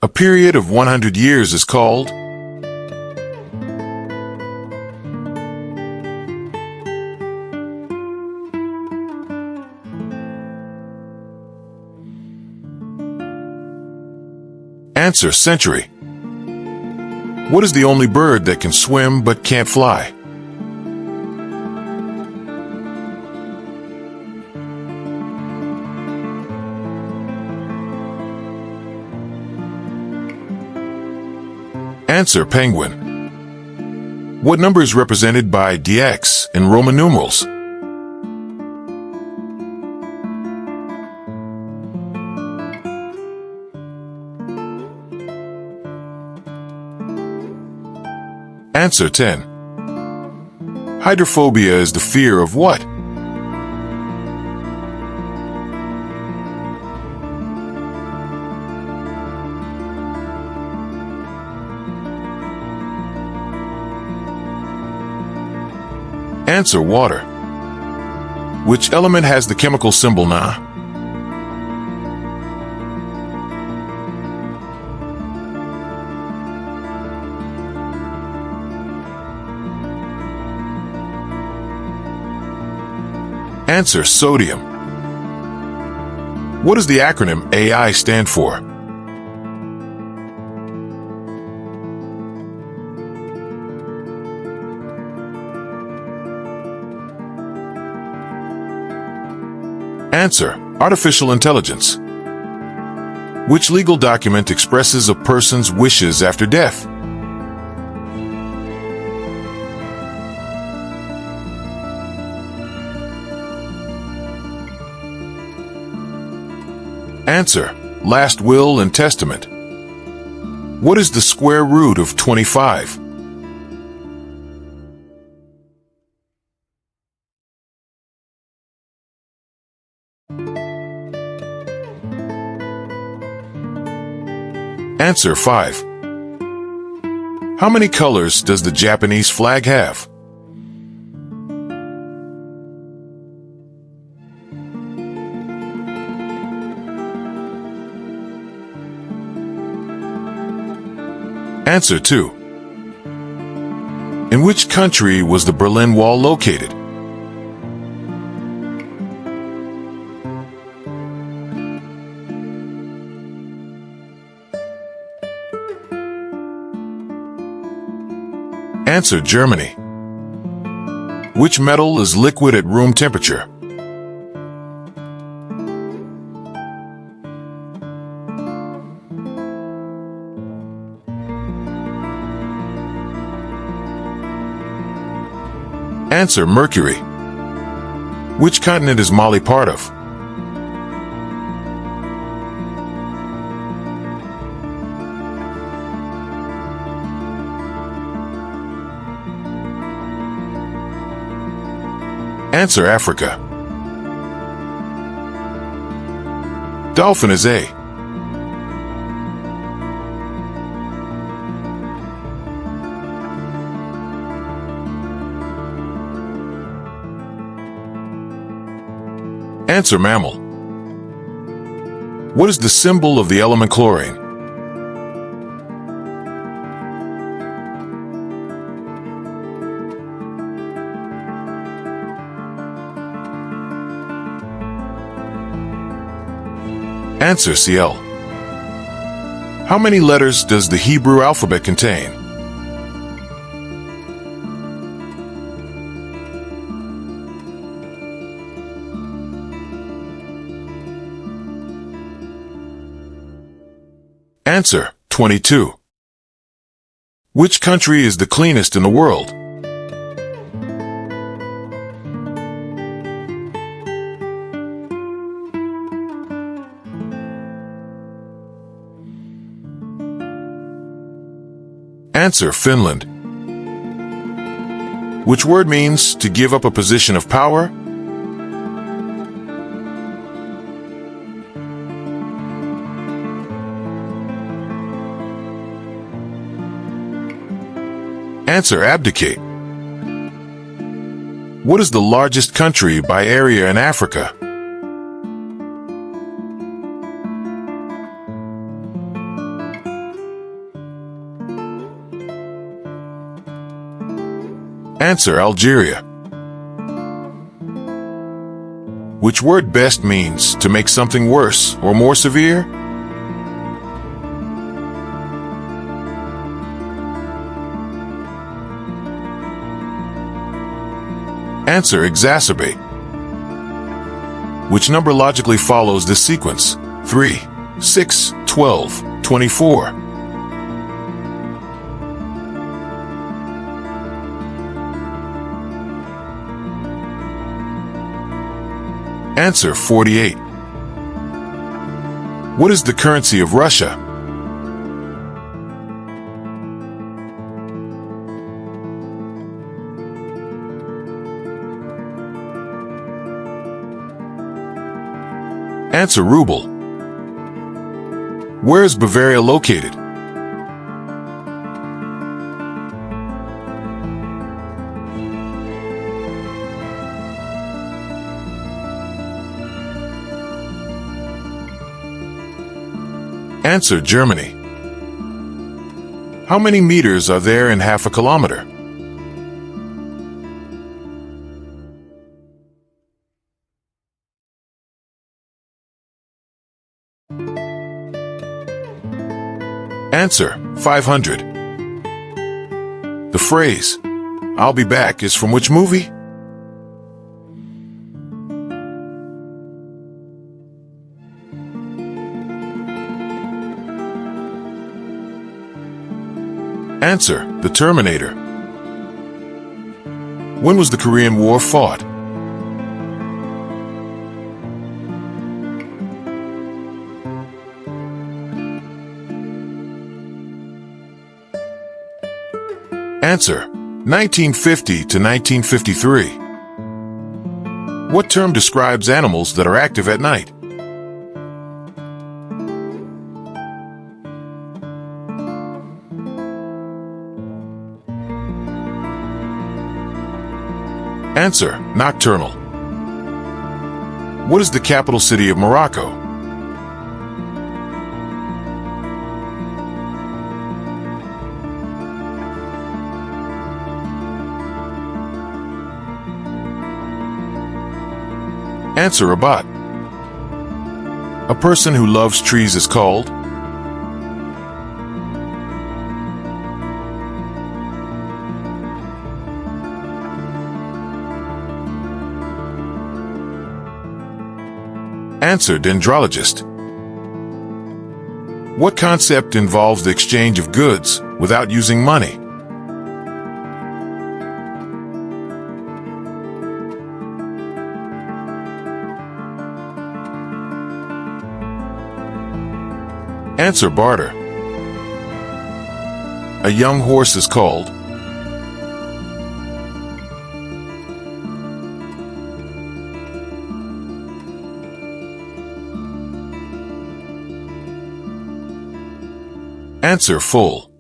A period of 100 years is called? Answer: century. What is the only bird that can swim but can't fly? Answer: penguin. What number is represented by dx in Roman numerals? Answer: 10. Hydrophobia is the fear of what? Answer: water. Which element has the chemical symbol Na? Answer: sodium. What does the acronym AI stand for? Answer: artificial intelligence. Which legal document expresses a person's wishes after death? Answer: last will and testament. What is the square root of 25? Answer: 5. How many colors does the Japanese flag have? Answer: 2. In which country was the Berlin Wall located? Answer: Germany. Which metal is liquid at room temperature? Answer: mercury. Which continent is Mali part of? Answer: Africa. Dolphin is A. Answer: mammal. What is the symbol of the element chlorine? Answer: Cl. How many letters does the Hebrew alphabet contain? Answer: 22. Which country is the cleanest in the world? Answer: Finland. Which word means to give up a position of power? Answer: abdicate. What is the largest country by area in Africa? Answer: Algeria. Which word best means to make something worse or more severe? Answer: exacerbate. Which number logically follows this sequence? 3, 6, 12, 24. Answer: 48. What is the currency of Russia? Answer: ruble. Where is Bavaria located? Answer: Germany. How many meters are there in half a kilometer? Answer: 500. The phrase, "I'll be back," is from which movie? Answer: The Terminator. When was the Korean War fought? Answer: 1950 to 1953. What term describes animals that are active at night? Answer: nocturnal. What is the capital city of Morocco? Answer: Rabat. A person who loves trees is called? Answer: dendrologist. What concept involves the exchange of goods without using money? Answer: barter. A young horse is called? Answer: foal.